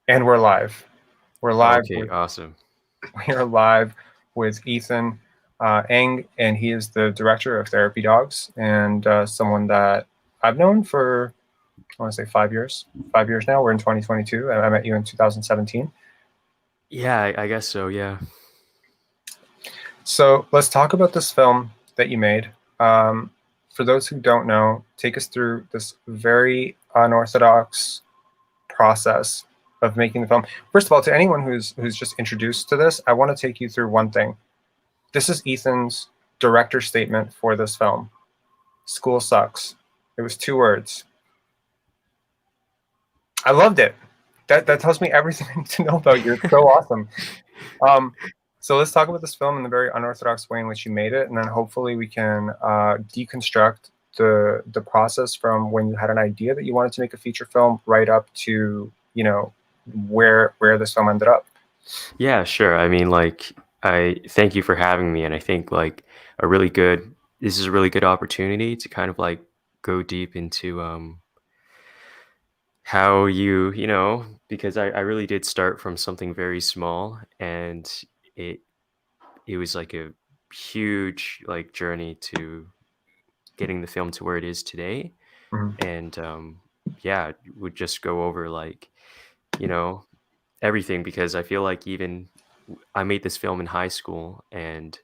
And we're live. We're live Okay, with awesome. we are live with Ethan Eng, and he is the director of Therapy Dogs, and someone that I've known for I want to say 5 years. 5 years now. We're in 2022. I met you in 2017. Yeah, I guess so. Yeah. So let's talk about this film that you made. Um, for those who don't know, take us through this very unorthodox process of making the film. First of all, to anyone who's just introduced to this, I want to take you through one thing. This is Ethan's director statement for this film. School sucks. It was 2 words. I loved it. That tells me everything I need to know about you. It's so awesome. Um, so let's talk about this film in the very unorthodox way in which you made it, and then hopefully we can deconstruct the process from when you had an idea that you wanted to make a feature film right up to where this film ended up. Yeah, sure. I mean, like, I thank you for having me, and I think like this is a really good opportunity to kind of like go deep into how because I really did start from something very small, and it it was like a huge like journey to getting the film to where it is today. Mhm. And yeah, would just go over like, you know, everything, because I feel like even I made this film in high school, and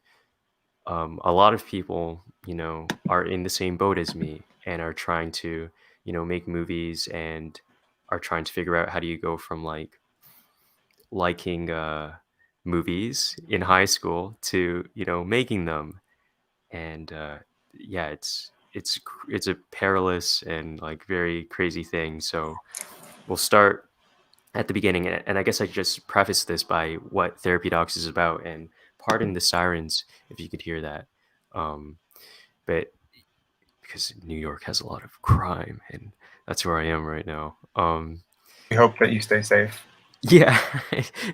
a lot of people, are in the same boat as me and are trying to, make movies, and are trying to figure out how do you go from like liking movies in high school to, making them. And yeah, it's a perilous and like very crazy thing. So we'll start at the beginning, and I guess I just preface this by what Therapy Docs is about, and pardon the sirens if you could hear that. Um, but because New York has a lot of crime, and that's where I am right now. We hope that you stay safe. Yeah,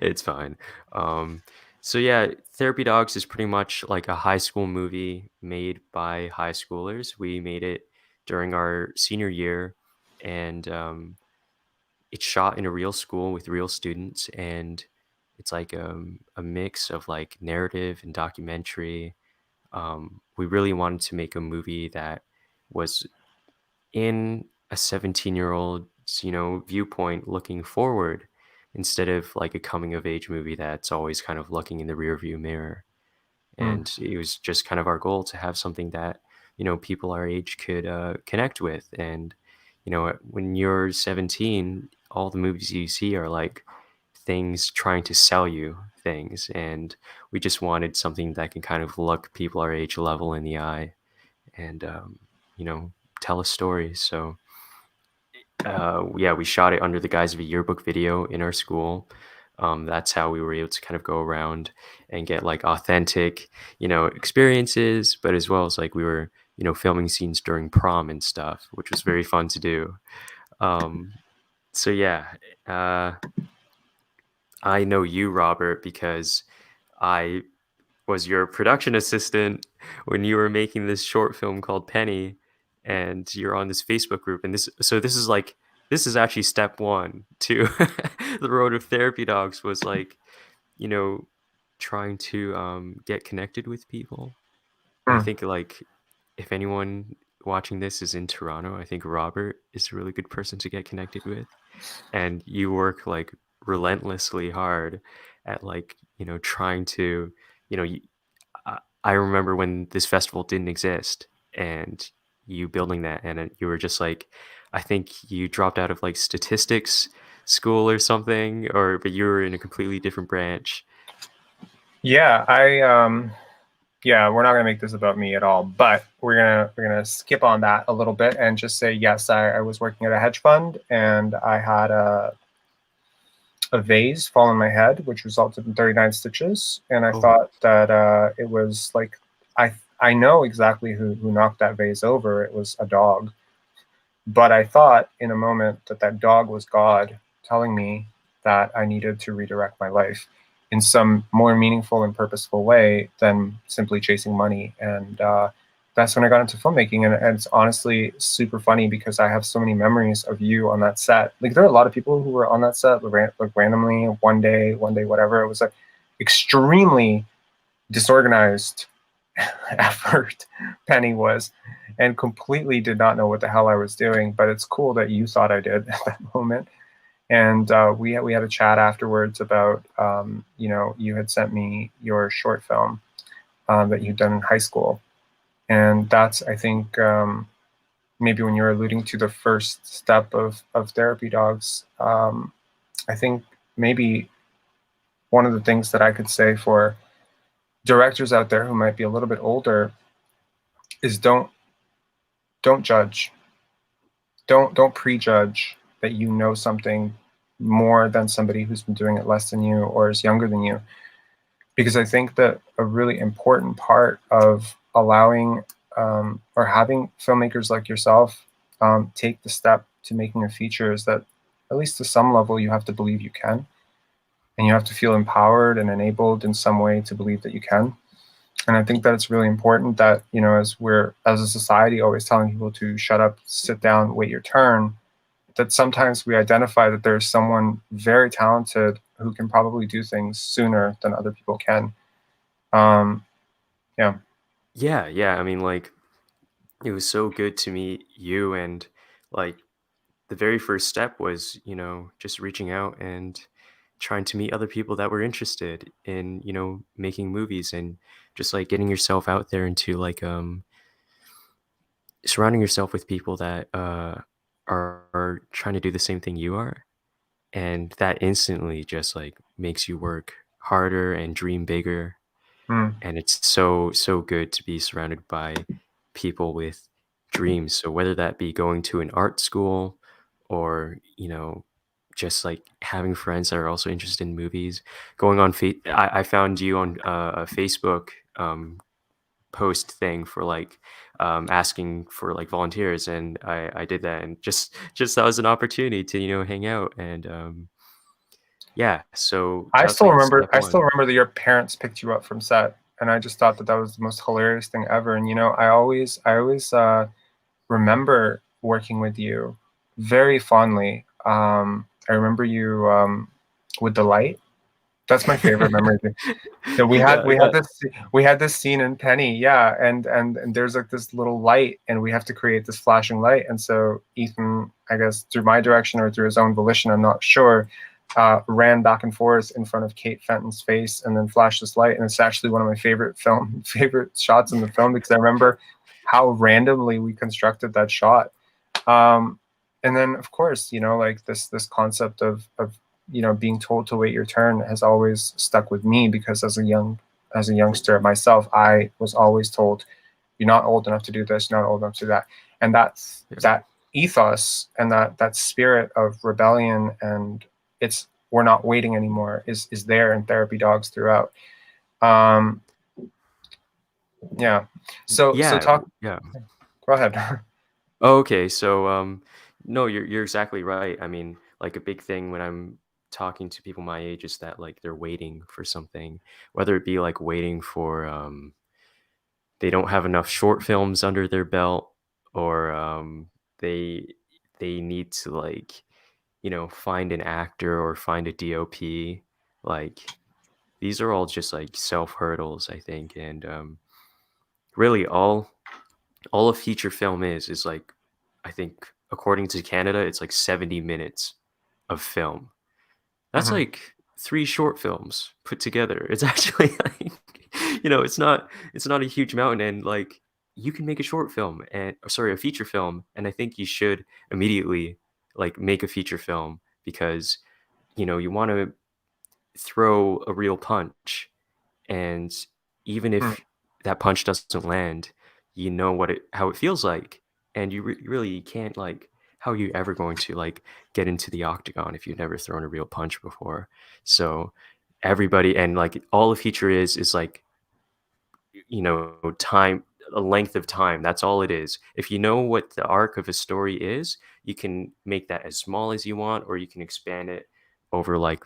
it's fine. Um, so yeah, Therapy Dogs is pretty much like a high school movie made by high schoolers. We made it during our senior year, and it's shot in a real school with real students, and it's like a mix of like narrative and documentary. We really wanted to make a movie that was in a 17-year-old's viewpoint looking forward, instead of like a coming of age movie that's always kind of looking in the rear view mirror. Mm. And it was just kind of our goal to have something that people our age could connect with. And when you're 17, all the movies you see are like things trying to sell you things, and we just wanted something that can kind of look people our age level in the eye, and you know tell a story. So yeah, we shot it under the guise of a yearbook video in our school. That's how we were able to kind of go around and get like authentic, experiences, but as well as like we were, filming scenes during prom and stuff, which was very fun to do. Um, so yeah, uh, I know you, Robert, because I was your production assistant when you were making this short film called Penny, and you're on this Facebook group. And this is actually step one to the road of Therapy Dogs, was like, you know, trying to get connected with people. And I Mm. think like if anyone watching this is in Toronto, I think Robert is a really good person to get connected with. And you work like relentlessly hard at like, trying to, you know, you, I remember when this festival didn't exist, and you building that, and you were just like, I think you dropped out of like statistics school or something, but you were in a completely different branch. Yeah, yeah, we're not gonna make this about me at all, but we're gonna skip on that a little bit and just say yes, I was working at a hedge fund, and I had a vase fall on my head, which resulted in 39 stitches. And I Oh, thought that it was like I know exactly who knocked that vase over. It was a dog. But I thought in a moment that that dog was God telling me that I needed to redirect my life in some more meaningful and purposeful way than simply chasing money. And that's when I got into filmmaking, and it's honestly super funny because I have so many memories of you on that set. Like there are a lot of people who were on that set, like randomly, one day, whatever. It was like extremely disorganized effort Penny was, and completely did not know what the hell I was doing. But it's cool that you thought I did at that moment. And we had a chat afterwards about you had sent me your short film that you'd done in high school, and that's I think maybe when you're alluding to the first step of therapy dogs. I think maybe one of the things that I could say for directors out there who might be a little bit older is don't judge, don't prejudge that you know something more than somebody who's been doing it less than you or is younger than you, because I think that a really important part of allowing or having filmmakers like yourself take the step to making a feature is that at least to some level you have to believe you can, and you have to feel empowered and enabled in some way to believe that you can. And I think that it's really important that, as we're as a society always telling people to shut up, sit down, wait your turn, that sometimes we identify that there's someone very talented who can probably do things sooner than other people can. Um, yeah. Yeah. I mean, like, it was so good to meet you, and like the very first step was, just reaching out and trying to meet other people that were interested in, making movies, and just like getting yourself out there into like surrounding yourself with people that are trying to do the same thing you are, and that instantly just like makes you work harder and dream bigger. Mm, And it's so good to be surrounded by people with dreams. So whether that be going to an art school, or just like having friends that are also interested in movies, going on I found you on a Facebook post thing for like asking for like volunteers, and I did that, and just that was an opportunity to hang out. And yeah, so that's like step I still one. remember that your parents picked you up from set, and I just thought that that was the most hilarious thing ever. And I always remember working with you very fondly. I remember you with the light. That's my favorite memory. So Yeah, that. we had this scene in Penny, yeah, and there's like this little light, and we have to create this flashing light. And so Ethan, I guess through my direction or through his own volition, I'm not sure, ran back and forth in front of Kate Fenton's face and then flashed this light. And it's actually one of my favorite shots in the film, because I remember how randomly we constructed that shot. Um, and then of course, like this concept of being told to wait your turn has always stuck with me, because as a youngster myself, I was always told, you're not old enough to do this, you're not old enough to do that. And Yeah. that ethos and that spirit of rebellion, and it's we're not waiting anymore, is there in therapy dogs throughout. Um, yeah. So Yeah, talk. yeah. Go ahead. Oh, okay. So, no, you're exactly right. I mean, like a big thing when I'm talking to people my age is that like they're waiting for something, whether it be like waiting for they don't have enough short films under their belt, or they they need to like find an actor or find a DOP. Like these are all just like self hurdles, I think, and really all a feature film is like, I think according to Canada, it's like 70 minutes of film. That's Mhm. like three short films put together. It's actually like, it's not a huge mountain, and like you can make a short film and or sorry, a feature film, and I think you should immediately like make a feature film, because you want to throw a real punch, and even Mm, if that punch doesn't land, you know how it feels like, and you really can't like, how are you ever going to like get into the octagon if you've never thrown a real punch before? So everybody, and like all a feature is like time, a length of time. That's all it is. If you know what the arc of a story is, you can make that as small as you want, or you can expand it over like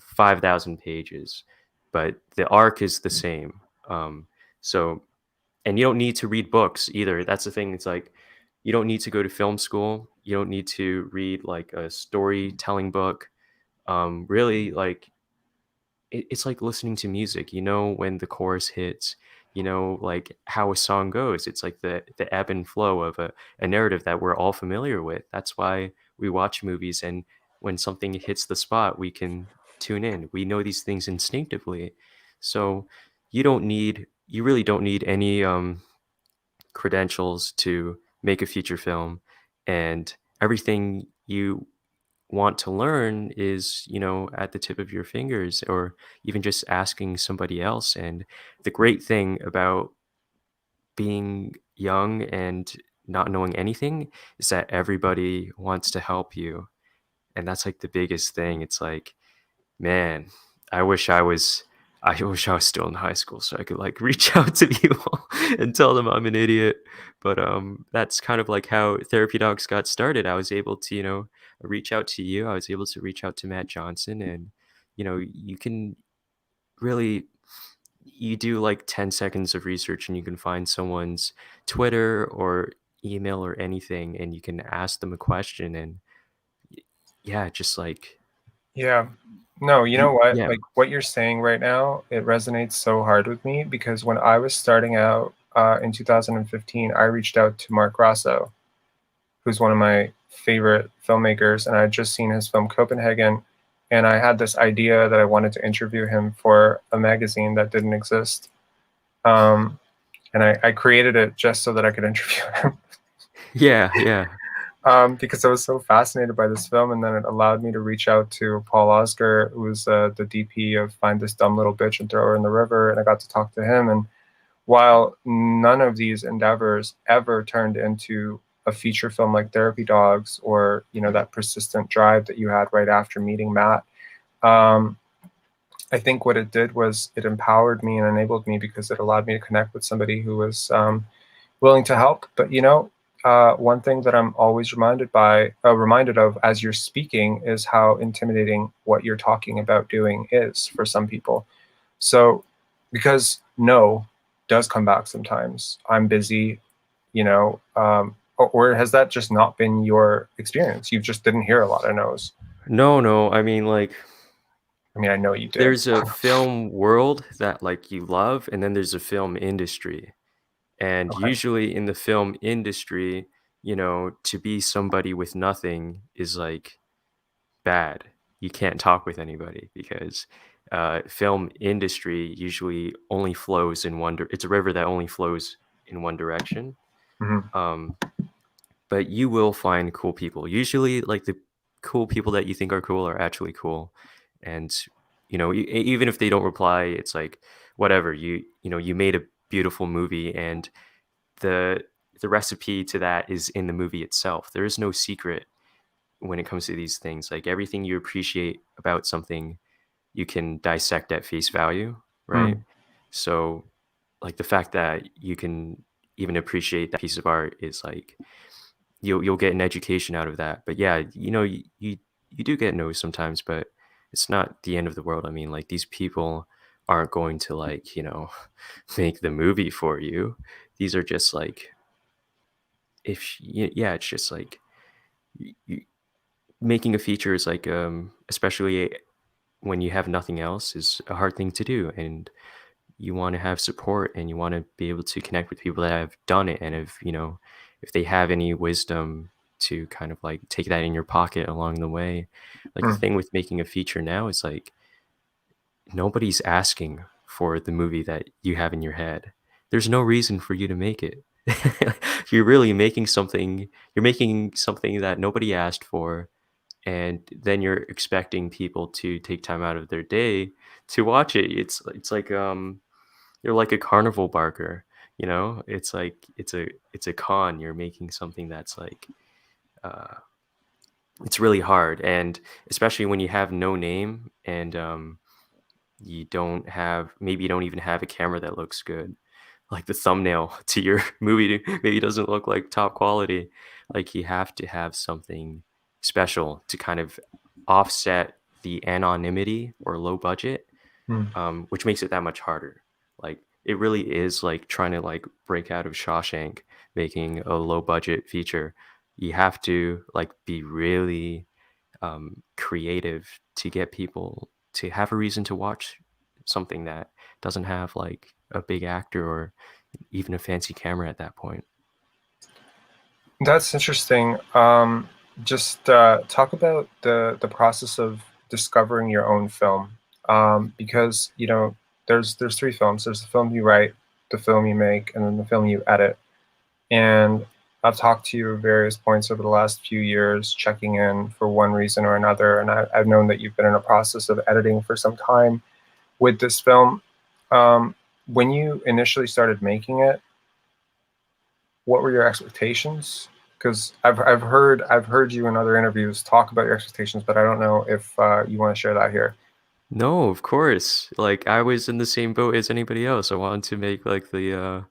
5,000 pages, but the arc is the same. So And you don't need to read books either. That's the thing. It's like you don't need to go to film school. You don't need to read like a storytelling book. Really, like it's like listening to music. You know when the chorus hits. You know like how a song goes. It's like the ebb and flow of a narrative that we're all familiar with. That's why we watch movies, and when something hits the spot, we can tune in. We know these things instinctively. So you really don't need any credentials to make a feature film, and everything you want to learn is at the tip of your fingers, or even just asking somebody else. And the great thing about being young and not knowing anything is that everybody wants to help you, and that's like the biggest thing. It's like, man, I wish I was I wish I was still in high school so I could like reach out to people and tell them I'm an idiot. But that's kind of like how Therapy Dogs got started. I was able to, reach out to you. I was able to reach out to Matt Johnson, and you can really you do like 10 seconds of research and you can find someone's Twitter or email or anything, and you can ask them a question. And yeah, just like Yeah. No, you know you what? yeah. Like what you're saying right now, it resonates so hard with me because when I was starting out in 2015, I reached out to Mark Grasso, who's one of my favorite filmmakers, and I had just seen his film Copenhagen, and I had this idea that I wanted to interview him for a magazine that didn't exist. Um, and I created it just so that I could interview him. Yeah, yeah. Because I was so fascinated by this film, and then it allowed me to reach out to Paul Oscar, who was the DP of Find This Dumb Little Bitch and Throw Her in the River, and I got to talk to him. And while none of these endeavors ever turned into a feature film like Therapy Dogs, or that persistent drive that you had right after meeting Matt, um, I think what it did was it empowered me and enabled me because it allowed me to connect with somebody who was willing to help. But one thing that I'm always reminded of as you're speaking is how intimidating what you're talking about doing is for some people. So, because no does come back sometimes. I'm busy, or has that just not been your experience? You just didn't hear a lot of no's. No, no. I mean, like, I mean, I know you did. there's a film world that like you love, and then there's a film industry. And Okay. usually in the film industry, to be somebody with nothing is like bad. You can't talk with anybody because film industry usually only flows in it's a river that only flows in one direction. Hmm. Um, but you will find cool people. Usually, like the cool people that you think are cool are actually cool, and even if they don't reply, it's like whatever. You made a beautiful movie, and the the recipe to that is in the movie itself. There is no secret when it comes to these things. Like everything you appreciate about something, you can dissect at face value, right? Mm. So, like the fact that you can even appreciate that piece of art is like you'll get an education out of that. But yeah, you do get no's sometimes, but it's not the end of the world. I mean, like these people aren't going to like make the movie for you. These are just like yeah, it's just like you, making a feature is like especially when you have nothing else is a hard thing to do, and you want to have support and you want to be able to connect with people that have done it, and if they have any wisdom to kind of like take that in your pocket along the way. Like the Mm. thing with making a feature now is like nobody's asking for the movie that you have in your head. There's no reason for you to make it. You're making something that nobody asked for, and then you're expecting people to take time out of their day to watch it. It's like you're like a carnival barker, It's like it's a con. You're making something that's like uh it's really hard, and especially when you have no name, and you don't even have a camera that looks good. Like the thumbnail to your movie maybe doesn't look like top quality. Like you have to have something special to kind of offset the anonymity or low budget, Mm. which makes it that much harder. Like it really is like trying to like break out of Shawshank, making a low budget feature. You have to like be really creative to get people to have a reason to watch something that doesn't have like a big actor or even a fancy camera at that point. That's interesting. Just talk about the process of discovering your own film, because you know there's three films. There's the film you write, the film you make, and then the film you edit. And I've talked to you at various points over the last few years, checking in for one reason or another, and I've known that you've been in a process of editing for some time with this film. Um, when you initially started making it, what were your expectations? Because I've heard you in other interviews talk about your expectations, but I don't know if you want to share that here. No, of course. Like I was in the same boat as anybody else. I wanted to make like the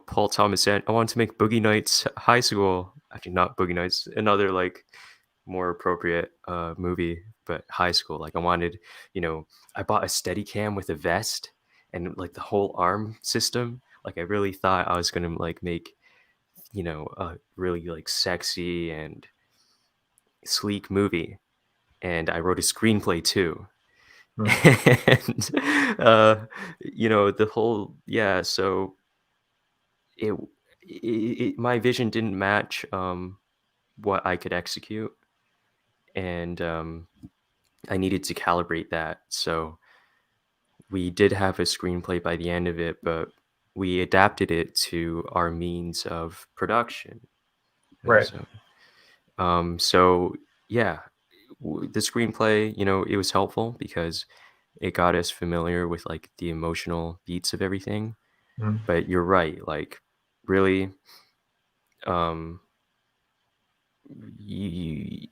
Paul Thomas and I wanted to make Boogie Nights High School. Actually not Boogie Nights, another like more appropriate movie, but high school. Like I wanted, I bought a Steadicam with a vest and like the whole arm system. Like I really thought I was gonna like make, a really like sexy and sleek movie. And I wrote a screenplay too. Hmm. And the whole yeah, so it, my vision didn't match what I could execute, and I needed to calibrate that. So we did have a screenplay by the end of it, but we adapted it to our means of production. And Right. so yeah, the screenplay, it was helpful because it got us familiar with like the emotional beats of everything. Hmm. But you're right, like really, um, you,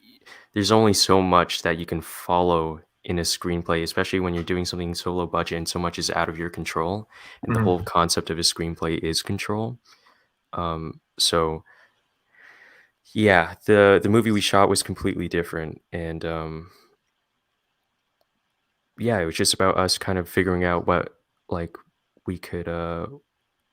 there's only so much that you can follow in a screenplay, especially when you're doing something so low budget and so much is out of your control. And the whole Hmm. concept of a screenplay is control. So yeah, the movie we shot was completely different, and yeah, it was just about us kind of figuring out what like we could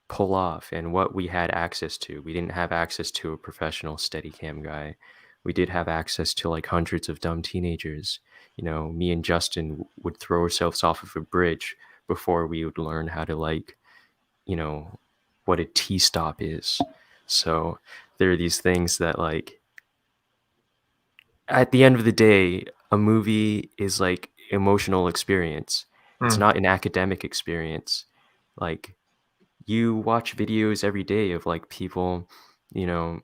pull off and what we had access to. We didn't have access to a professional Steadicam guy. We did have access to like hundreds of dumb teenagers. Me and Justin would throw ourselves off of a bridge before we would learn how to like, you know, what a T stop is. So there are these things that like at the end of the day, a movie is like emotional experience. It's Hmm. not an academic experience. Like you watch videos every day of like people, you know,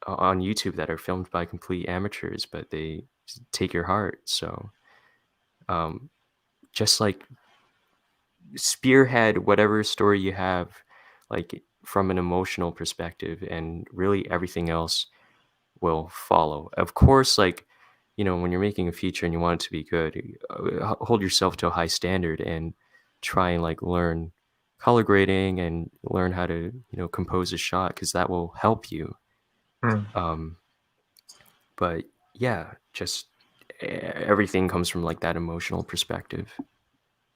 on YouTube that are filmed by complete amateurs, but they take your heart. So, um, just like spearhead whatever story you have, like from an emotional perspective, and really everything else will follow. Of course, like, when you're making a feature and you want it to be good, hold yourself to a high standard and try and like learn color grading and learn how to, compose a shot because that will help you. Hmm. Um, but yeah, just everything comes from like that emotional perspective.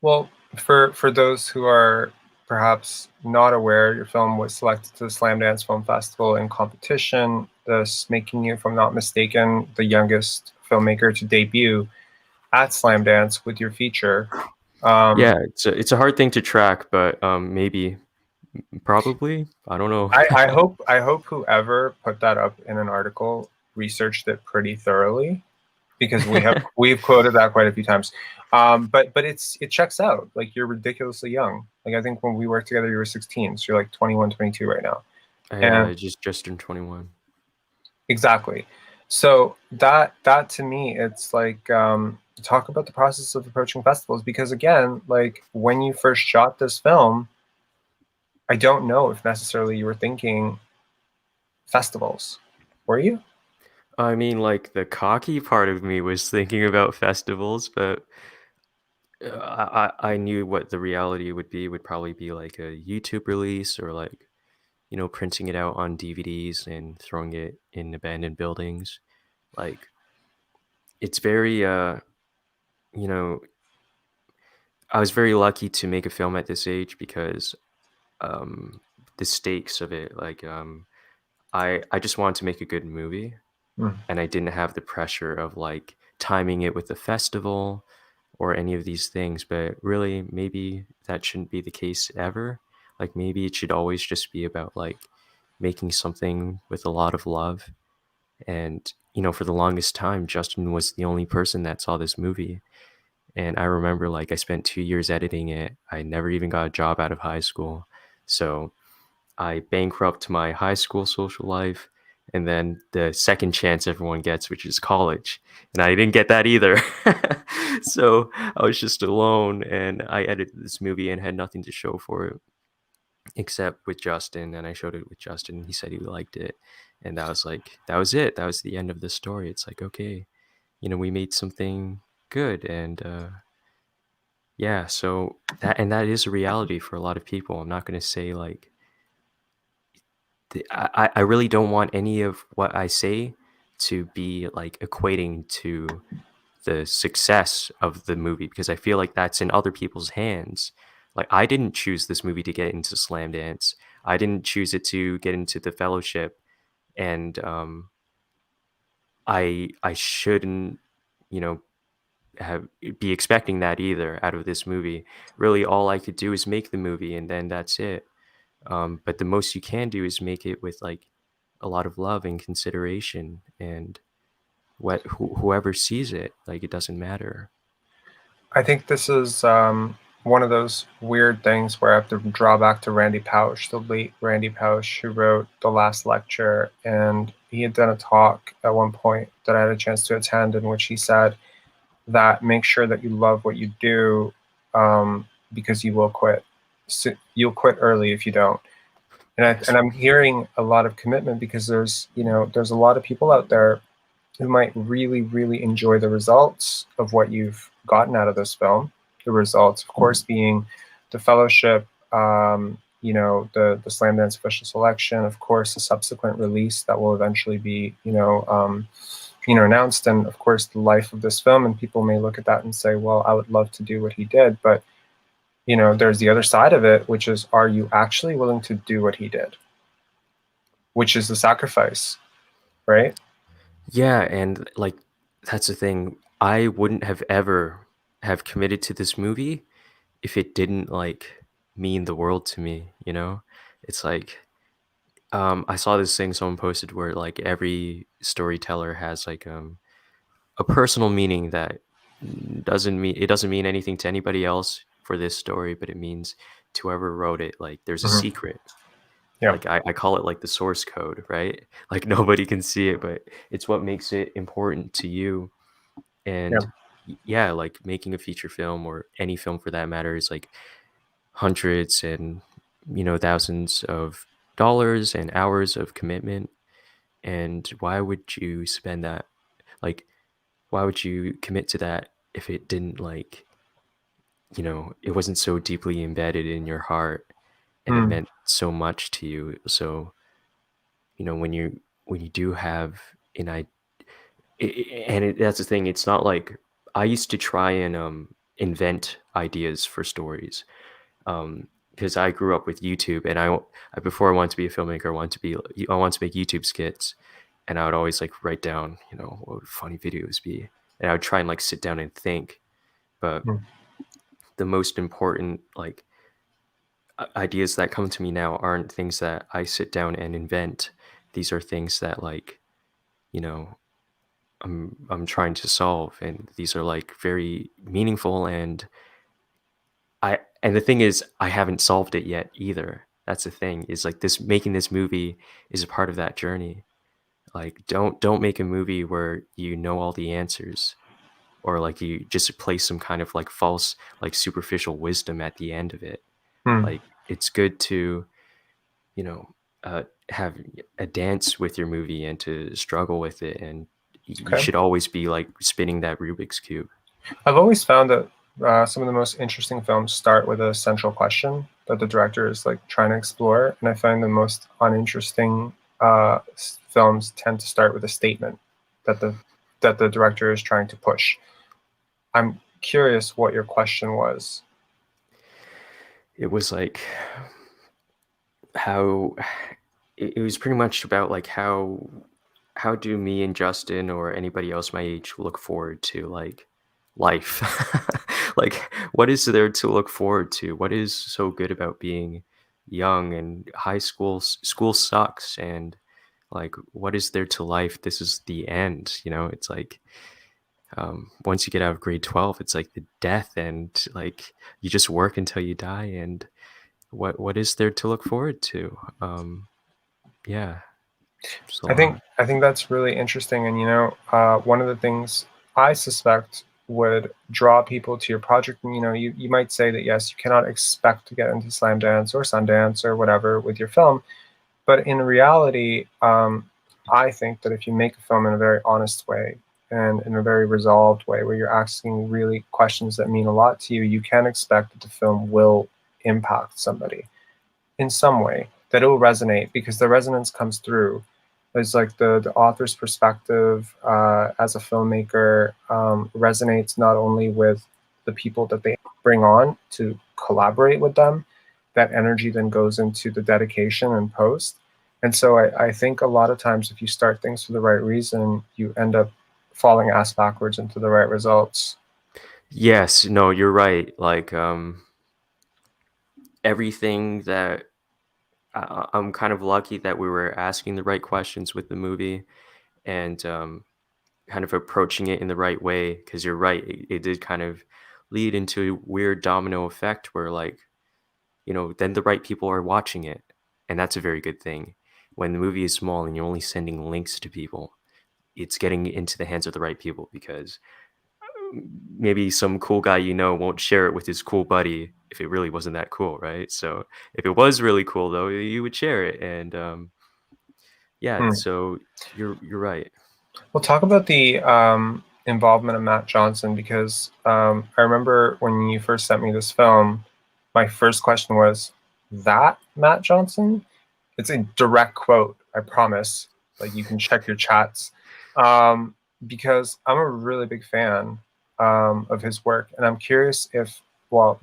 Well, for those who are perhaps not aware, your film was selected to the Slamdance Film Festival in competition, thus making you, if I'm not mistaken, the youngest filmmaker to debut at Slamdance with your feature. Um, Yeah, it's a hard thing to track, but maybe, probably, I don't know. I hope whoever put that up in an article researched it pretty thoroughly, because we've quoted that quite a few times. But it checks out. Like, you're ridiculously young. Like, I think when we worked together, you were 16, so you're like 21, 22 right now. And I just turned 21. exactly. So that to me, it's like, talk about the process of approaching festivals, because again, like when you first shot this film, I don't know if necessarily you were thinking festivals. Were you? I mean, like the cocky part of me was thinking about festivals, but I knew what the reality would be. Would probably be like a YouTube release or like printing it out on DVDs and throwing it in abandoned buildings. Like it's very you know I was very lucky to make a film at this age because um, the stakes of it, like I just wanted to make a good movie, Mm. and I didn't have the pressure of like timing it with the festival or any of these things. But really, maybe that shouldn't be the case ever. Like maybe it should always just be about like making something with a lot of love. And for the longest time, Justin was the only person that saw this movie. And I remember like I spent 2 years editing it. I never even got a job out of high school. So I bankrupt my high school social life and then the second chance everyone gets, which is college. And I didn't get that either. So I was just alone and I edited this movie and had nothing to show for it except with Justin. And I showed it with Justin and he said he liked it. And that was like, that was it. That was the end of the story. It's like, okay, we made something good. And yeah, so that is a reality for a lot of people. I'm not going to say like, I really don't want any of what I say to be like equating to the success of the movie because I feel like that's in other people's hands. Like I didn't choose this movie to get into Slamdance. I didn't choose it to get into the fellowship, and I shouldn't, you know, have be expecting that either out of this movie. Really, all I could do is make the movie, and then that's it. But the most you can do is make it with like a lot of love and consideration, and whoever sees it, like it doesn't matter. I think this is one of those weird things where I have to draw back to Randy Pausch, the late Randy Pausch, who wrote The Last Lecture. And he had done a talk at one point that I had a chance to attend, in which he said that make sure that you love what you do, because you will quit. So you'll quit early if you don't. Yes. And I'm hearing a lot of commitment because there's a lot of people out there who might really, really enjoy the results of what you've gotten out of this film. The results, of course, being the fellowship, the Slamdance official selection, of course, the subsequent release that will eventually be, announced, and of course, the life of this film. And people may look at that and say, well, I would love to do what he did, but there's the other side of it, which is, are you actually willing to do what he did? Which is the sacrifice, right? Yeah, and like that's the thing. I wouldn't have ever have committed to this movie if it didn't like mean the world to me. It's like I saw this thing someone posted where like every storyteller has like a personal meaning that doesn't mean anything to anybody else for this story, but it means to whoever wrote it, like there's a Mhm. secret. Yeah, Like I call it like the source code, right? Like nobody can see it, but it's what makes it important to you. yeah. And yeah, like making a feature film or any film for that matter is like hundreds and thousands of dollars and hours of commitment. And why would you spend that? Like, why would you commit to that if it didn't like, it wasn't so deeply embedded in your heart and it Mm. meant so much to you? So, when you do have an idea, that's the thing. It's not like I used to try and invent ideas for stories, because I grew up with YouTube, and before I wanted to be a filmmaker, I wanted to make YouTube skits, and I would always like write down, what would funny videos be, and I would try and like sit down and think. But Mm. the most important like ideas that come to me now aren't things that I sit down and invent. These are things that like you know I'm trying to solve, and these are like very meaningful. And the thing is, I haven't solved it yet either. That's the thing, is like this making this movie is a part of that journey. Like don't make a movie where you know all the answers, or like you just place some kind of like false like superficial wisdom at the end of it. Mm. Like it's good to you know have a dance with your movie and to struggle with it, and you Okay. should always be like spinning that Rubik's cube. I've always found that some of the most interesting films start with a central question that the director is like trying to explore, and I find the most uninteresting films tend to start with a statement that the director is trying to push. I'm curious what your question was. it was like how it was pretty much about like how do me and Justin or anybody else my age look forward to like life? Like what is there to look forward to? What is so good about being young? And high school school sucks, and like what is there to life? This is the end, you know? It's like once you get out of grade 12, it's like the death, and like you just work until you die. And what is there to look forward to? Yeah, just a lot. I think that's really interesting. And one of the things I suspect would draw people to your project, and you might say that yes, you cannot expect to get into Slamdance or Sundance or whatever with your film, but in reality, I think that if you make a film in a very honest way and in a very resolved way, where you're asking really questions that mean a lot to you, you can expect that the film will impact somebody in some way, that it will resonate, because the resonance comes through. It's like the author's perspective as a filmmaker resonates not only with the people that they bring on to collaborate with them, that energy then goes into the dedication and post. And so I think a lot of times if you start things for the right reason, you end up falling ass backwards into the right results. Yes, no, you're right. Like everything that I'm kind of lucky that we were asking the right questions with the movie, and kind of approaching it in the right way. Because you're right, it did kind of lead into a weird domino effect where, like, then the right people are watching it, and that's a very good thing. When the movie is small and you're only sending links to people, it's getting into the hands of the right people, because maybe some cool guy won't share it with his cool buddy if it really wasn't that cool, right? So if it was really cool though, you would share it. And yeah, Hmm. so you're right. We'll talk about the involvement of Matt Johnson, because I remember when you first sent me this film, my first question was, "That Matt Johnson?" It's a direct quote, I promise. Like you can check your chats, because I'm a really big fan of his work, and I'm curious if, well,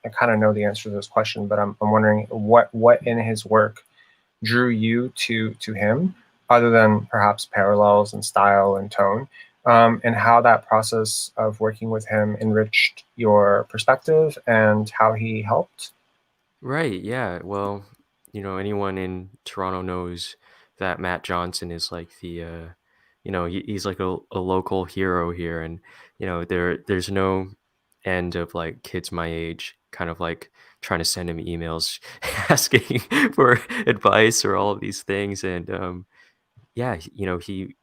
I kind of know the answer to this question, but I'm wondering what in his work drew you to him, other than perhaps parallels in style and tone, and how that process of working with him enriched your perspective and how he helped. Right, yeah. Well, anyone in Toronto knows that Matt Johnson is like he's like a local hero here. And there's no end of like kids my age kind of like trying to send him emails asking for advice or all of these things. And yeah, he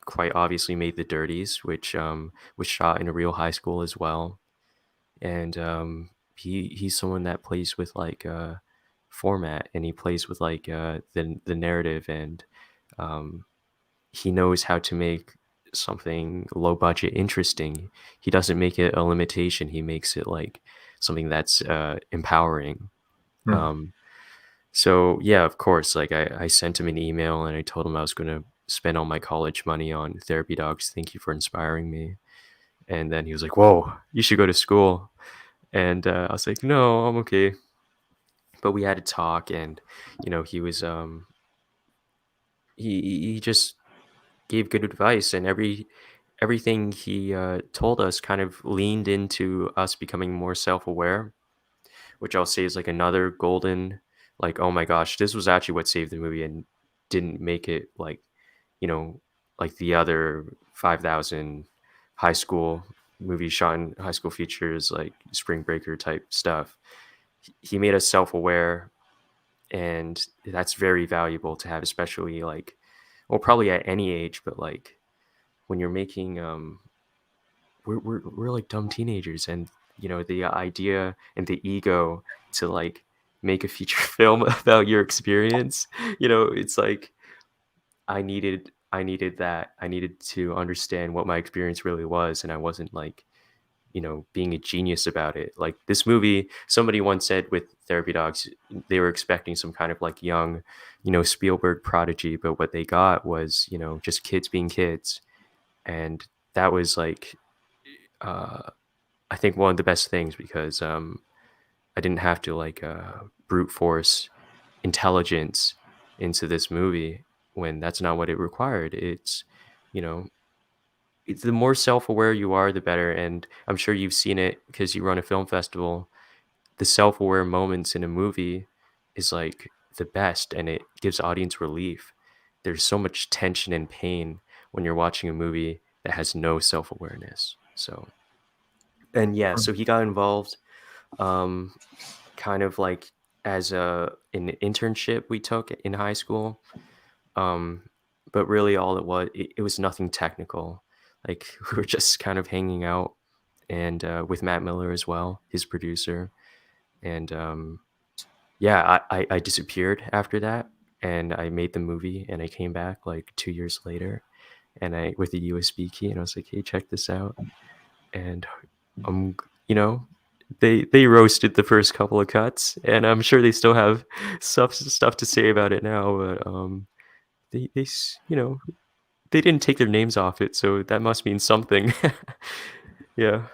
quite obviously made The Dirties, which was shot in a real high school as well. And he's someone that plays with like format, and he plays with like the narrative. And um, he knows how to make something low budget interesting. He doesn't make it a limitation. He makes it like something that's empowering. Hmm. Um, so yeah, of course, like I sent him an email and I told him I was going to spend all my college money on therapy dogs. Thank you for inspiring me. And then he was like, "Whoa, you should go to school." And I was like, "No, I'm okay." But we had a talk, and he was he just gave good advice, and everything he told us kind of leaned into us becoming more self-aware, which I'll say is like another golden, like, oh my gosh, this was actually what saved the movie and didn't make it like, you know, like the other 5,000 high school movies shot in high school features, like Spring Breaker type stuff. He made us self-aware, and that's very valuable to have, especially like, well, probably at any age, but like when you're making we're like dumb teenagers, and the idea and the ego to like make a feature film about your experience, it's like I needed that. I needed to understand what my experience really was, and I wasn't like being a genius about it. Like this movie, somebody once said with Therapy Dogs, they were expecting some kind of like young, Spielberg prodigy, but what they got was, just kids being kids. And that was like, uh, I think one of the best things, because I didn't have to like brute force intelligence into this movie when that's not what it required. It's, you know, it's the more self-aware you are, the better. And I'm sure you've seen it because you run a film festival. The self-aware moments in a movie is like the best, and it gives audience relief. There's so much tension and pain when you're watching a movie that has no self-awareness. So, and yeah, so he got involved um kind of like as an internship we took in high school. um but really all it was nothing technical. Like we were just kind of hanging out, and with Matt Miller as well, his producer. And yeah, I disappeared after that, and I made the movie, and I came back like 2 years later, and I with a USB key, and I was like, hey, check this out. And um you know, they roasted the first couple of cuts, and I'm sure they still have stuff to say about it now. But you know, they didn't take their names off it, so that must mean something. Yeah.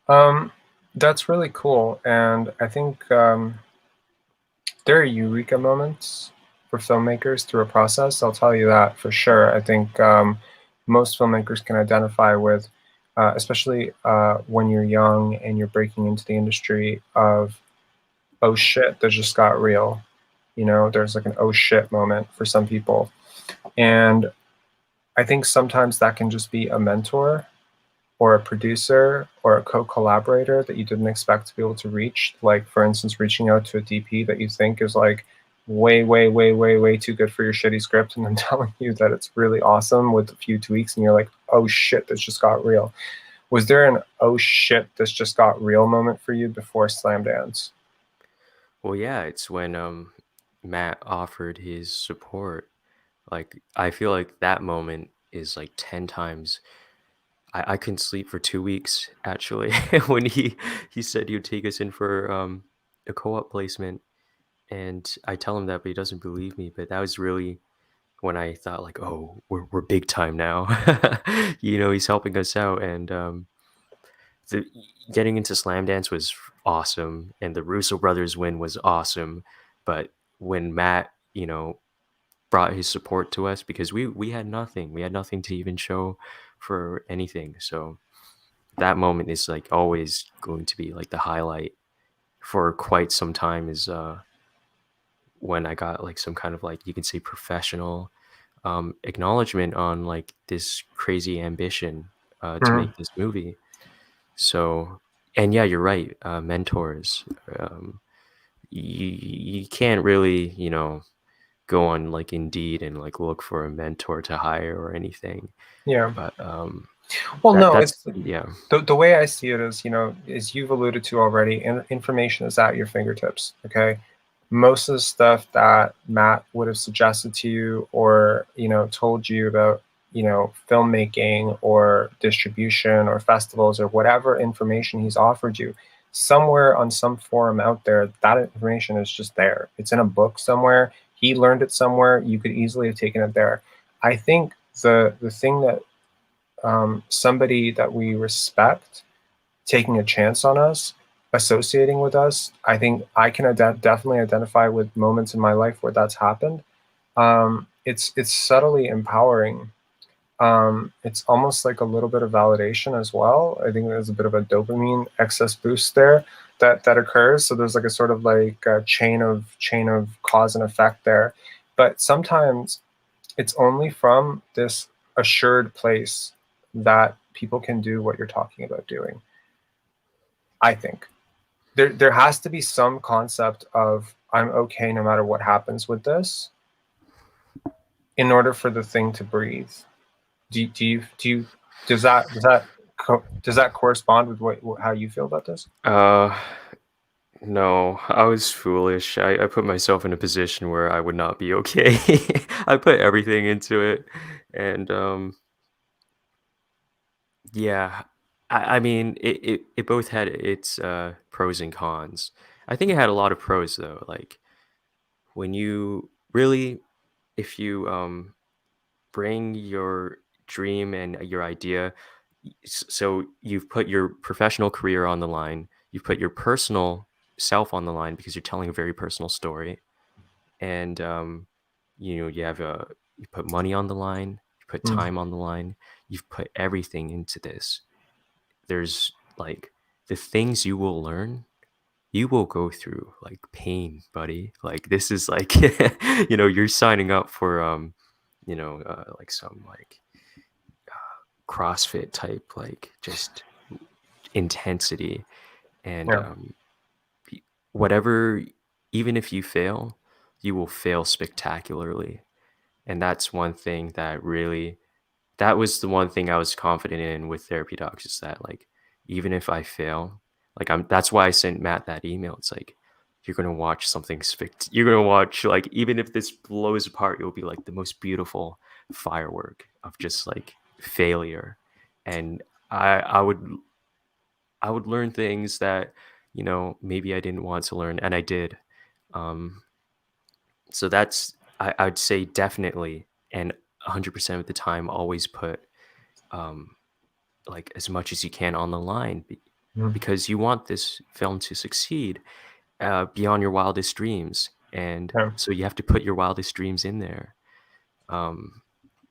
Um, that's really cool, and I think there are eureka moments for filmmakers through a process. I'll tell you that for sure. I think most filmmakers can identify with, especially when you're young and you're breaking into the industry, of oh shit, that just got real. You know, there's like an oh shit moment for some people, and I think sometimes that can just be a mentor or a producer or a co-collaborator that you didn't expect to be able to reach. Like, for instance, reaching out to a DP that you think is like way, way, way, way, way too good for your shitty script, and then telling you that it's really awesome with a few tweaks, and you're like, oh shit, this just got real. Was there an oh shit, this just got real moment for you before Slamdance? Well, yeah, it's when Matt offered his support. Like I feel like that moment is like 10 times. I couldn't sleep for 2 weeks actually when he said he'd take us in for a co-op placement. And I tell him that, but he doesn't believe me. But that was really when I thought like, oh, we're big time now. You know, he's helping us out. And the getting into Slam Dance was awesome, and the Russo brothers win was awesome. But when Matt, you know, brought his support to us, because we had nothing, we had nothing to even show for anything. So that moment is like always going to be like the highlight for quite some time. Is when I got like some kind of like, you can say, professional acknowledgement on like this crazy ambition to Mm, make this movie. So, and yeah, you're right. Mentors. You can't really, you know, go on like Indeed and like look for a mentor to hire or anything. yeah. But Well, no, that's it's yeah. the way I see it is, you know, as you've alluded to already, information is at your fingertips. Okay. Most of the stuff that Matt would have suggested to you or, you know, told you about, you know, filmmaking or distribution or festivals or whatever information he's offered you, somewhere on some forum out there, that information is just there. It's in a book somewhere. He learned it somewhere. You could easily have taken it there. I think the thing that somebody that we respect taking a chance on us, associating with us, I think I can definitely identify with moments in my life where that's happened. It's subtly empowering. It's almost like a little bit of validation as well. I think there's a bit of a dopamine excess boost there that occurs. So there's like a sort of like a chain of cause and effect there. But sometimes it's only from this assured place that people can do what you're talking about doing. I think there has to be some concept of I'm okay no matter what happens with this in order for the thing to breathe. Do you does that correspond with what how you feel about this? Uh, no, I was foolish. I put myself in a position where I would not be okay. I put everything into it, and yeah, I mean, it both had its pros and cons. I think it had a lot of pros though. Like when you really, if you bring your dream and your idea, so you've put your professional career on the line, you've put your personal yourself on the line because you're telling a very personal story, and you have you put money on the line, you put Mm. time on the line, you've put everything into this. There's like the things you will learn, you will go through like pain, buddy. Like this is like you're signing up for like some like CrossFit type, like just intensity. And Yeah. whatever, even if you fail, you will fail spectacularly. And that's one thing that really, that was the one thing I was confident in with therapy docs, is that like, even if I fail, like that's why I sent Matt that email. It's like, you're going to watch something you're going to watch, like, even if this blows apart, it'll be like the most beautiful firework of just like failure. And I would learn things that, maybe I didn't want to learn, and I did. Um, so I'd say definitely, and 100% of the time, always put um, like as much as you can on the line, Mm. because you want this film to succeed beyond your wildest dreams, and Yeah. so you have to put your wildest dreams in there. Um,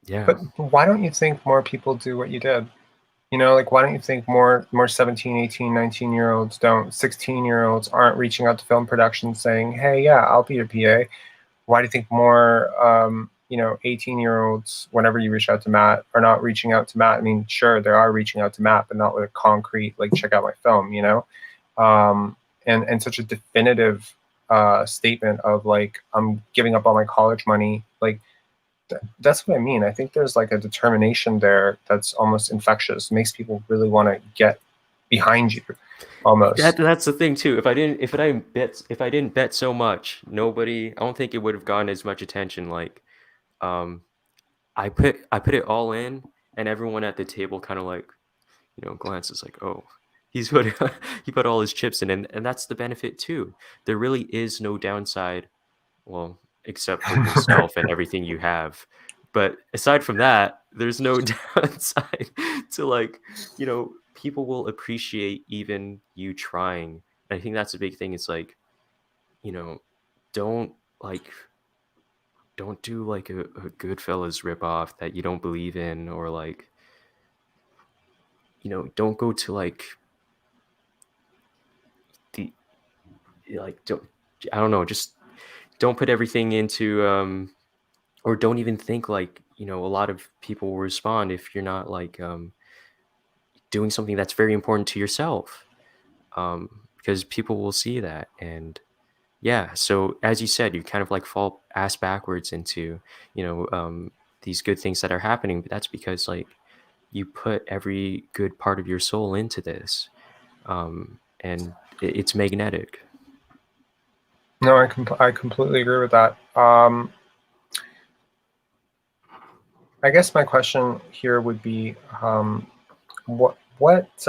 yeah. But why don't you think more people do what you did? Like why don't you think more 17, 18, 19-year-olds don't, 16-year-olds aren't reaching out to film production saying, "Hey, yeah, I'll be your PA." Why do you think more 18-year-olds, whenever you reach out to Matt, are not reaching out to Matt? I mean, sure, they are reaching out to Matt, but not with a concrete, like, check out my film. um, and such a definitive statement of like, I'm giving up all my college money. Like, that's what I mean. I think there's like a determination there that's almost infectious, makes people really want to get behind you almost. That's the thing too. If I didn't bet so much, I don't think it would have gotten as much attention. Like, um, I put it all in, and everyone at the table kind of like, glances like, oh, he's put he put all his chips in, and that's the benefit too. There really is no downside, well, except for yourself and everything you have. But aside from that, there's no downside to, like, people will appreciate even you trying. And I think that's a big thing. It's like, you know, don't like don't do like a Goodfellas ripoff that you don't believe in, or like, don't go to like the don't, I don't know, just don't put everything into or don't even think like, a lot of people will respond if you're not like doing something that's very important to yourself, because people will see that. And yeah, so as you said, you kind of like fall ass backwards into, these good things that are happening, but that's because like you put every good part of your soul into this, and it's magnetic. No, I completely agree with that. I guess my question here would be, what's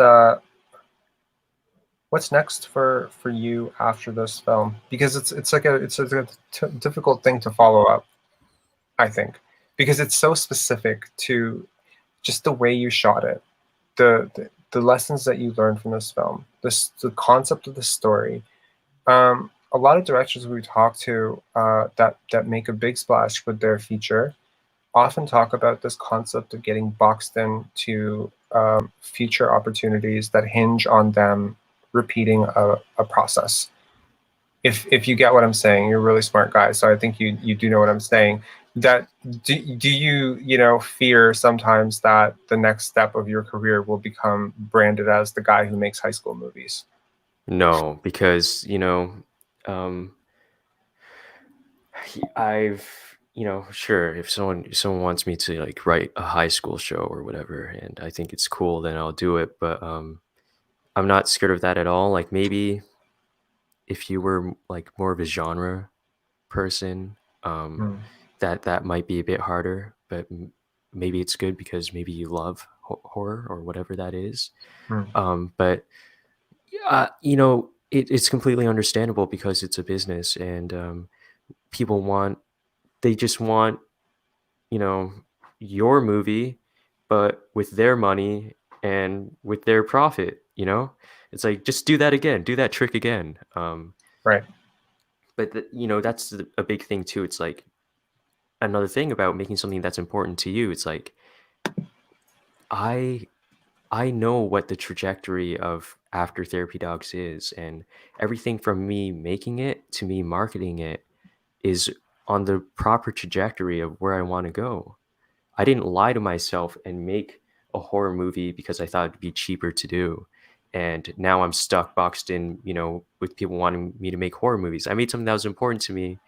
next for you after this film? Because it's a difficult thing to follow up, I think, because it's so specific to just the way you shot it, the lessons that you learned from this film, the concept of the story. A lot of directors we talk to that make a big splash with their feature often talk about this concept of getting boxed into future opportunities that hinge on them repeating a process. If you get what I'm saying, you're a really smart guy, so I think you do know what I'm saying. That do you fear sometimes that the next step of your career will become branded as the guy who makes high school movies? No, because um I've, sure, if someone wants me to like write a high school show or whatever, and I think it's cool, then I'll do it. But I'm not scared of that at all. Like, maybe if you were like more of a genre person, Hmm. that might be a bit harder. But maybe it's good because maybe you love horror or whatever that is. Hmm. But it's completely understandable because it's a business, and people they just want, you know, your movie, but with their money and with their profit. you know? It's like, just do that again, do that trick again. Right. But that's a big thing too. It's like another thing about making something that's important to you. It's like I I know what the trajectory of After Therapy Dogs is, and everything from me making it to me marketing it is on the proper trajectory of where I want to go. I didn't lie to myself and make a horror movie because I thought it'd be cheaper to do. And now I'm stuck boxed in, with people wanting me to make horror movies. I made something that was important to me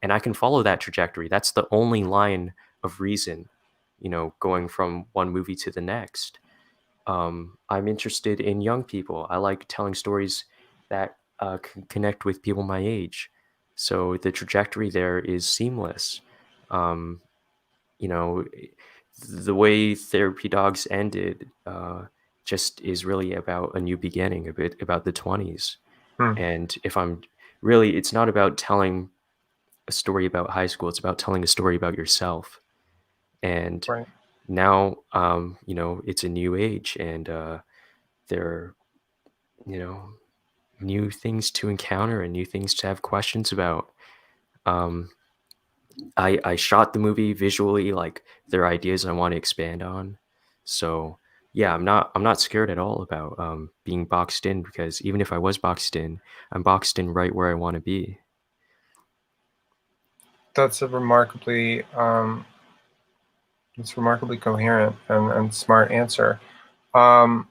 and I can follow that trajectory. That's the only line of reason, going from one movie to the next. I'm interested in young people. I like telling stories that can connect with people my age. So the trajectory there is seamless. Um, you know, the way Therapy Dogs ended just is really about a new beginning, a bit about the 20s. Hmm. And if I'm really, it's not about telling a story about high school, it's about telling a story about yourself. And Right. now, it's a new age and there are, you know, new things to encounter and new things to have questions about. Um, I shot the movie visually, like there are ideas I want to expand on. So yeah, I'm not scared at all about being boxed in because even if I was boxed in, I'm boxed in right where I want to be. That's a remarkably it's remarkably coherent and smart answer. Um,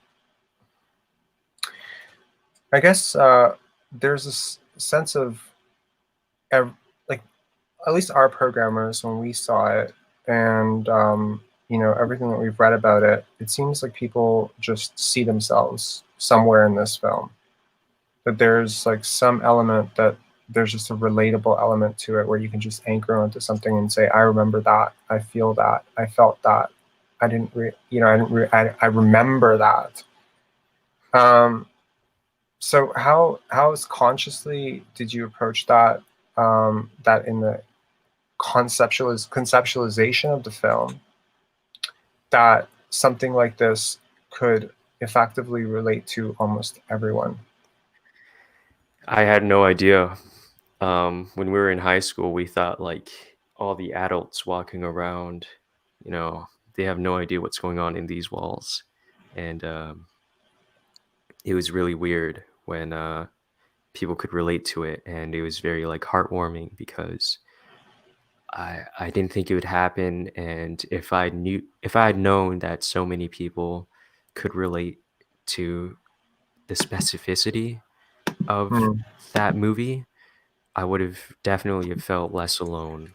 I guess there's this sense of like at least our programmers when we saw it and everything that we've read about it, it seems like people just see themselves somewhere in this film. That there's like some element that there's just a relatable element to it where you can just anchor onto something and say, I remember that, I feel that, I felt that, I remember that. Um, so how consciously did you approach that in the conceptualization of the film, that something like this could effectively relate to almost everyone? I had no idea. When we were in high school, we thought like all the adults walking around, you know, they have no idea what's going on in these walls. And it was really weird when people could relate to it. And it was very like heartwarming because I didn't think it would happen. And if I had known that so many people could relate to the specificity of Hmm. that movie, I would have definitely have felt less alone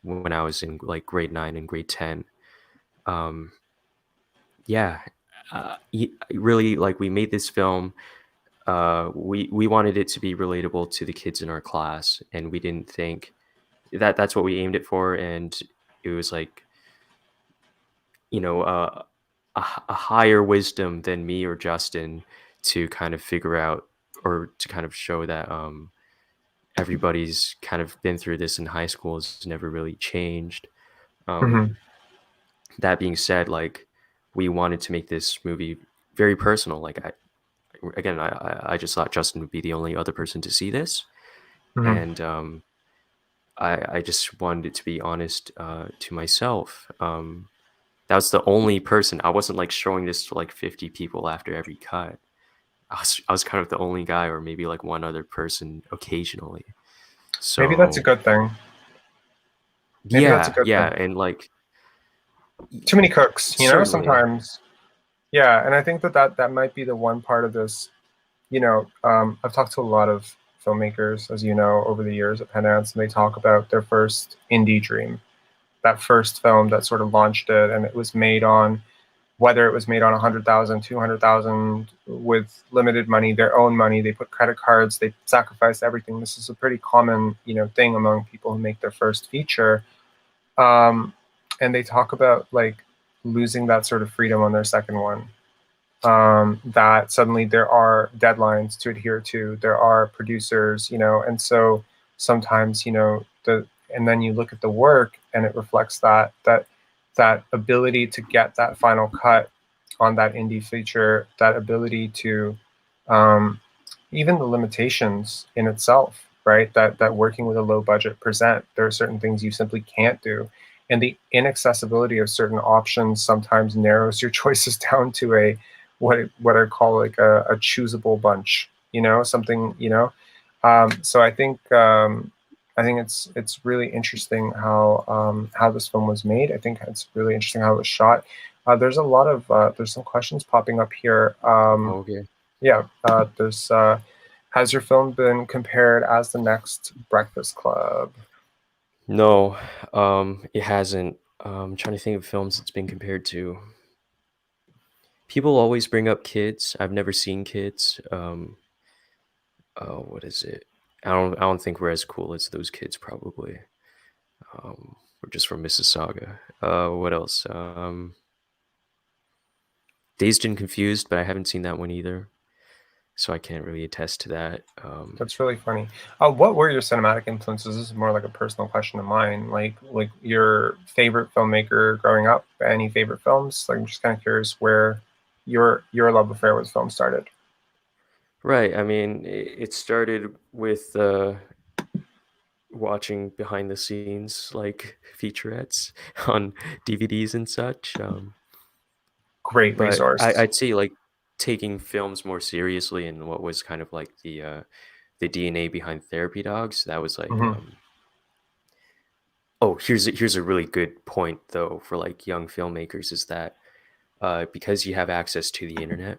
when I was in like grade 9 and grade 10. Um, yeah, really, like we made this film. We wanted it to be relatable to the kids in our class, and we didn't think that that's what we aimed it for. And it was like, a higher wisdom than me or Justin to kind of figure out or to kind of show that everybody's kind of been through this in high school has never really changed. Um, Hmm. that being said, like we wanted to make this movie very personal. Like I just thought Justin would be the only other person to see this, Hmm. and I just wanted it to be honest to myself. That was the only person. I wasn't like showing this to like 50 people after every cut. I was kind of the only guy, or maybe like one other person occasionally. Maybe that's a So good thing. Maybe that's a yeah, good yeah, thing. and like Too many cooks, certainly. sometimes. Yeah, and I think that might be the one part of this. I've talked to a lot of filmmakers, as you know, over the years at Pendance, and they talk about their first indie dream, that first film that sort of launched it, and it was made on, whether it was made on 100,000, 200,000, with limited money, their own money. They put credit cards, they sacrificed everything. This is a pretty common, thing among people who make their first feature. Um, and they talk about like losing that sort of freedom on their second one. That suddenly there are deadlines to adhere to, there are producers, and so sometimes, and then you look at the work and it reflects that ability to get that final cut on that indie feature, that ability to um, even the limitations in itself, right? That working with a low budget present, there are certain things you simply can't do, and the inaccessibility of certain options sometimes narrows your choices down to a what I call like a choosable bunch, something, so I think it's really interesting how this film was made. I think it's really interesting how it was shot. There's a lot of there's some questions popping up here. Okay. Yeah, there's has your film been compared as the next Breakfast Club? No, it hasn't. I'm trying to think of films it's been compared to. People always bring up Kids. I've never seen Kids. What is it? I don't think we're as cool as those kids probably. We're just from Mississauga. What else? Dazed and Confused, but I haven't seen that one either, so I can't really attest to that. That's really funny. What were your cinematic influences? This is more like a personal question of mine. Like your favorite filmmaker growing up. Any favorite films? Like I'm just kind of curious where your love affair with film started. Right. I mean, it started with watching behind the scenes like featurettes on DVDs and such. Great But resource. I'd say like taking films more seriously and what was kind of like the DNA behind Therapy Dogs. That was like Hmm. oh, here's a really good point though for like young filmmakers is that because you have access to the internet,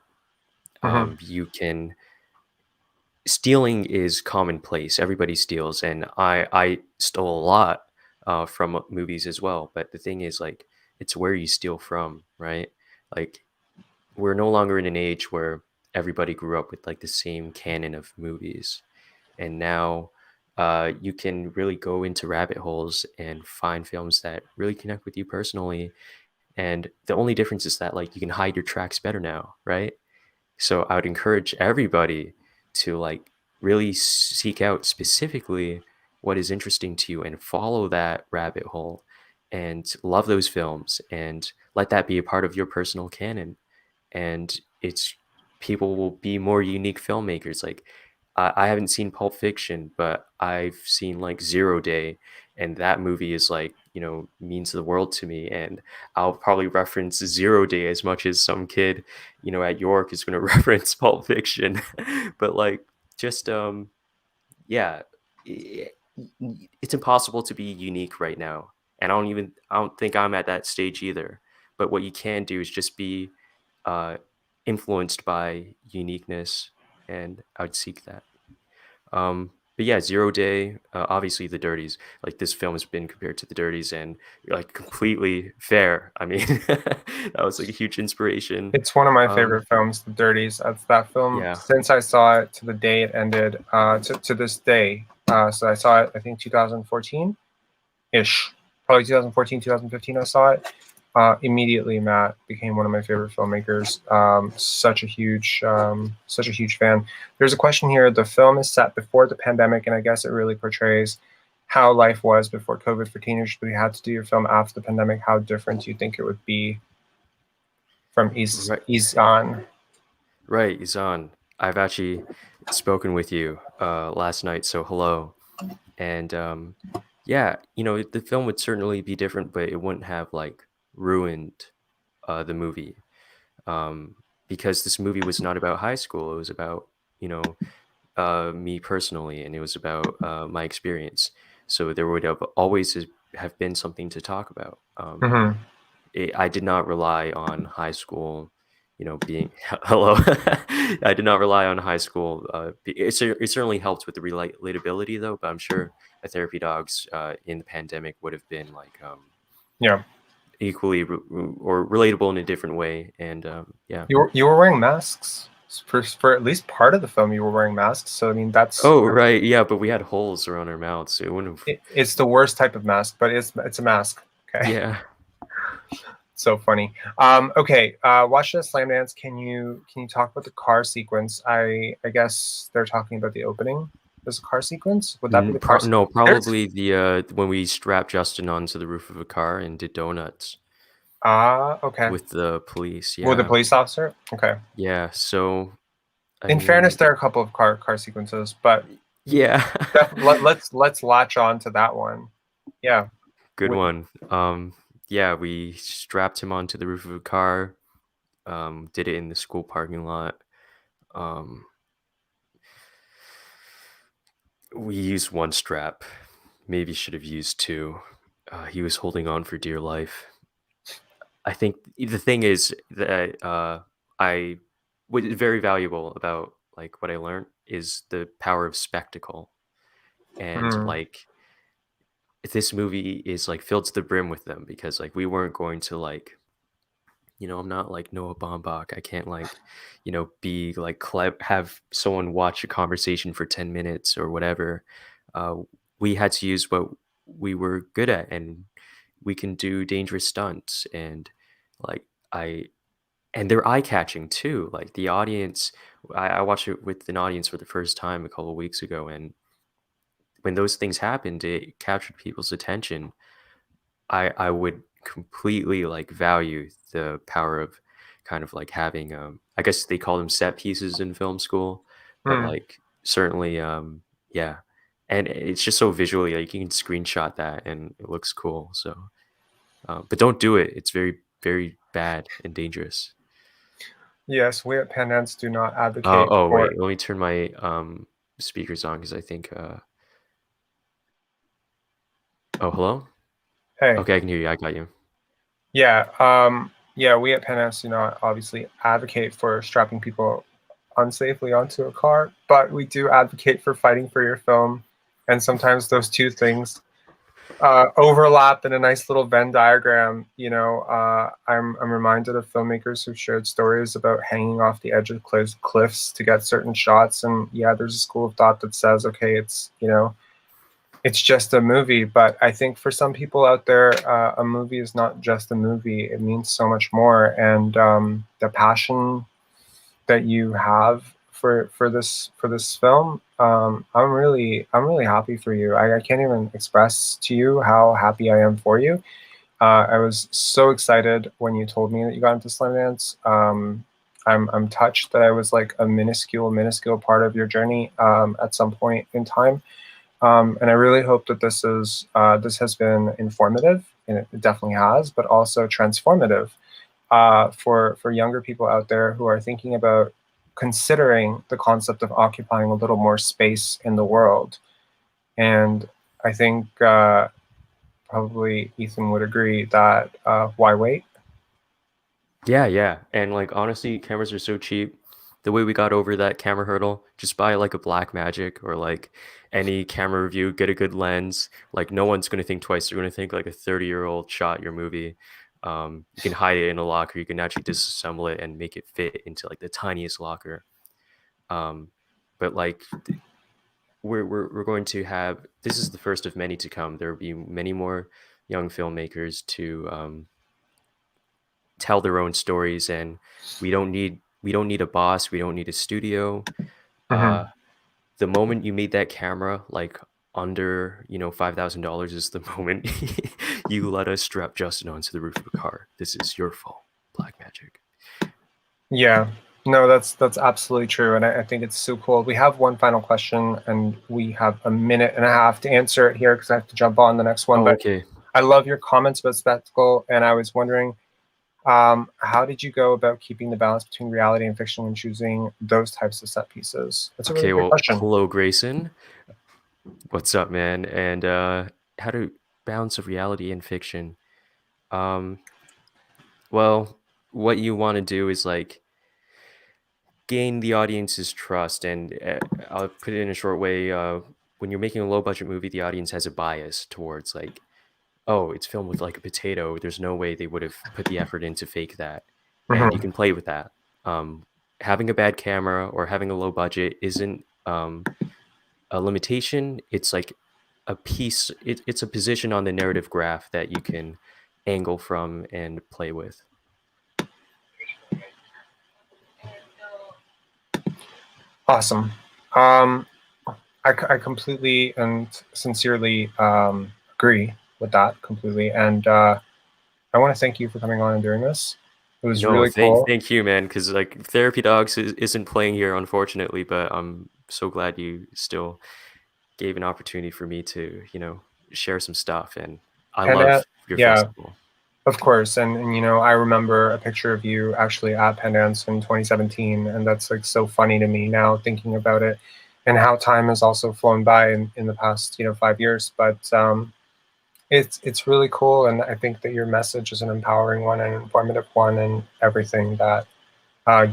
Hmm. you can stealing is commonplace. Everybody steals, and I stole a lot from movies as well. But the thing is, like, it's where you steal from, right? Like, we're no longer in an age where everybody grew up with like the same canon of movies, and now you can really go into rabbit holes and find films that really connect with you personally. And the only difference is that like you can hide your tracks better now, right? So I would encourage everybody to like really seek out specifically what is interesting to you and follow that rabbit hole and love those films and let that be a part of your personal canon. And it's people will be more unique filmmakers. Like I haven't seen Pulp Fiction, but I've seen like Zero Day, and that movie is like means the world to me. And I'll probably reference Zero Day as much as some kid at York is going to reference Pulp Fiction. But like just yeah, i- it's impossible to be unique right now, and I don't think I'm at that stage either. But what you can do is just be uh, influenced by uniqueness, and I would seek that. But yeah, Zero Day, obviously the Dirties. Like this film has been compared to the Dirties, and you're like completely fair. I mean, that was like a huge inspiration. It's one of my Um, favorite films, The Dirties. That's that film yeah. since I saw it to the day it ended, to this day. So I saw it, I think 2014 ish, probably 2014, 2015. I saw it. Immediately, Matt became one of my favorite filmmakers. Such a huge fan. There's a question here. The film is set before the pandemic, and I guess it really portrays how life was before COVID for teenagers. But you had to do your film after the pandemic. How different do you think it would be from Right. Izan? Right, Izan. I've actually spoken with you last night, so hello. And yeah, the film would certainly be different, but it wouldn't have like ruined the movie. Um, because this movie was not about high school. It was about, you know, me personally, and it was about my experience. So there would have always have been something to talk about. Mm-hmm. I did not rely on high school, being hello. I did not rely on high school. It certainly helped with the relatability though, but I'm sure a Therapy Dogs in the pandemic would have been like Yeah. equally or relatable in a different way. And yeah. You were wearing masks for at least part of the film. You were wearing masks, so I mean Oh right, yeah, but we had holes around our mouths, so it wouldn't have. it's the worst type of mask, but it's a mask. Okay, Yeah. so funny. Okay, watch the slam dance. Can you talk about the car sequence? I guess they're talking about the opening. There's a car sequence. Would that be the car? No, There's probably the when we strapped Justin onto the roof of a car and did donuts. Ah, okay. with the police. With the Yeah. police officer? Okay. Yeah. So, I In fairness, mean, there are a couple of car sequences, but yeah. let's latch on to that one. Yeah. Good one. Yeah, we strapped him onto the roof of a car, did it in the school parking lot. Um, we used one strap, maybe should have used two. He was holding on for dear life. I think the thing is that I what is very valuable about like what I learned is the power of spectacle. And Mhm. like this movie is like filled to the brim with them because like we weren't going to like, I'm not like Noah Baumbach. I can't like, be like have someone watch a conversation for 10 minutes or whatever. Uh, we had to use what we were good at, and we can do dangerous stunts, and like I and they're eye catching too. Like the audience, I watched it with an audience for the first time a couple of weeks ago, and when those things happened, it captured people's attention. I would completely like value the power of kind of like having I guess they call them set pieces in film school, but Hmm. like certainly yeah. And it's just so visually like you can screenshot that and it looks cool. So but don't do it. It's very, very bad and dangerous. Yes, we at Pandance do not advocate Oh for. wait, let me turn my speakers on because I think oh hello? Hey, Okay, I can hear you. I got you. yeah, yeah, we at Pandance do not obviously advocate for strapping people unsafely onto a car, but we do advocate for fighting for your film, and sometimes those two things overlap in a nice little Venn diagram. I'm reminded of filmmakers who've shared stories about hanging off the edge of cliffs to get certain shots. And yeah, there's a school of thought that says, okay, it's just a movie. But I think for some people out there, a movie is not just a movie. It means so much more. And the passion that you have for this film. I'm really happy for you. I can't even express to you how happy I am for you. I was so excited when you told me that you got into Slamdance. I'm touched that I was like a minuscule part of your journey at some point in time. And I really hope that this has been informative, and it definitely has, but also transformative for younger people out there who are thinking about considering the concept of occupying a little more space in the world. And I think probably Ethan would agree that why wait? Yeah, yeah. And like honestly, cameras are so cheap. The way we got over that camera hurdle, just buy like a Black Magic or like any camera review, get a good lens. Like no one's gonna think twice. They're gonna think like a 30-year-old shot your movie. You can hide it in a locker. You can actually disassemble it and make it fit into like the tiniest locker. Um, but like we're going to have this is the first of many to come. There will be many more young filmmakers to tell their own stories, and we don't need a boss, we don't need a studio. uh Hmm. the moment you made that camera like under $5,000 is the moment you let us strap Justin onto the roof of a car. This is your fault, Black Magic. Yeah, no, that's absolutely true, and I think it's so cool. We have one final question, and we have a minute and a half to answer it here because I have to jump on the next one. Oh, But okay. I love your comments about spectacle, and I was wondering, how did you go about keeping the balance between reality and fiction when choosing those types of set pieces? That's a really Okay, great well, question. hello Grayson, what's up, man? And how to balance of reality and fiction. um well, what you want to do is like gain the audience's trust. And I'll put it in a short way. When you're making a low budget movie, the audience has a bias towards like, oh, it's filmed with like a potato. There's no way they would have put the effort in to fake that. And you Hmm. can play with that. Um, Having a bad camera or having a low budget isn't a limitation. It's like a piece, it's a position on the narrative graph that you can angle from and play with. Awesome. Um, I completely and sincerely agree with that completely. And I want to thank you for coming on and doing this. It was No, really cool. thank you, man. Because like Therapy Dogs isn't playing here, unfortunately, but I'm so glad you still gave an opportunity for me to, share some stuff. And I And love your yeah, festival. of course. And you know, I remember a picture of you actually at Pendance in 2017, and that's like so funny to me now thinking about it, and how time has also flown by in the past 5 years. But it's really cool, and I think that your message is an empowering one and informative one, and everything that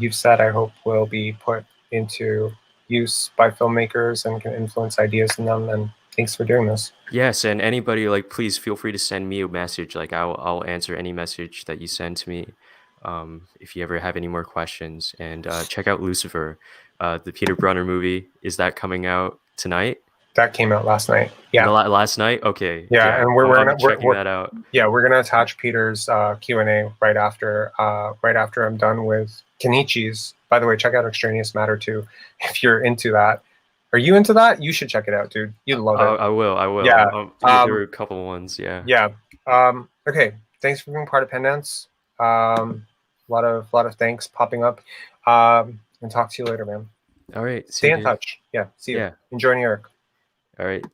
you've said, I hope will be put into use by filmmakers and can influence ideas in them. And thanks for doing this. Yes, and anybody, like, please feel free to send me a message. Like, I'll answer any message that you send to me, if you ever have any more questions. And check out Lucifer, the Peter Brunner movie. Is that coming out tonight? That came out last night. Yeah. Last night? Okay, Yeah, yeah, and I'll be checking that out. we're gonna attach Peter's Q&A right after I'm done with Kenichi's. By the way, check out Extraneous Matter too if you're into that. Are you into that? You should check it out, dude. You'd love it. I will, I will. Yeah. There were a couple ones, yeah. Yeah. Okay. Thanks for being part of Pendance. A lot of thanks popping up. And talk to you later, man. All right, see Stay you, in dude. touch. Yeah. See you. Yeah, Enjoy New York. all right.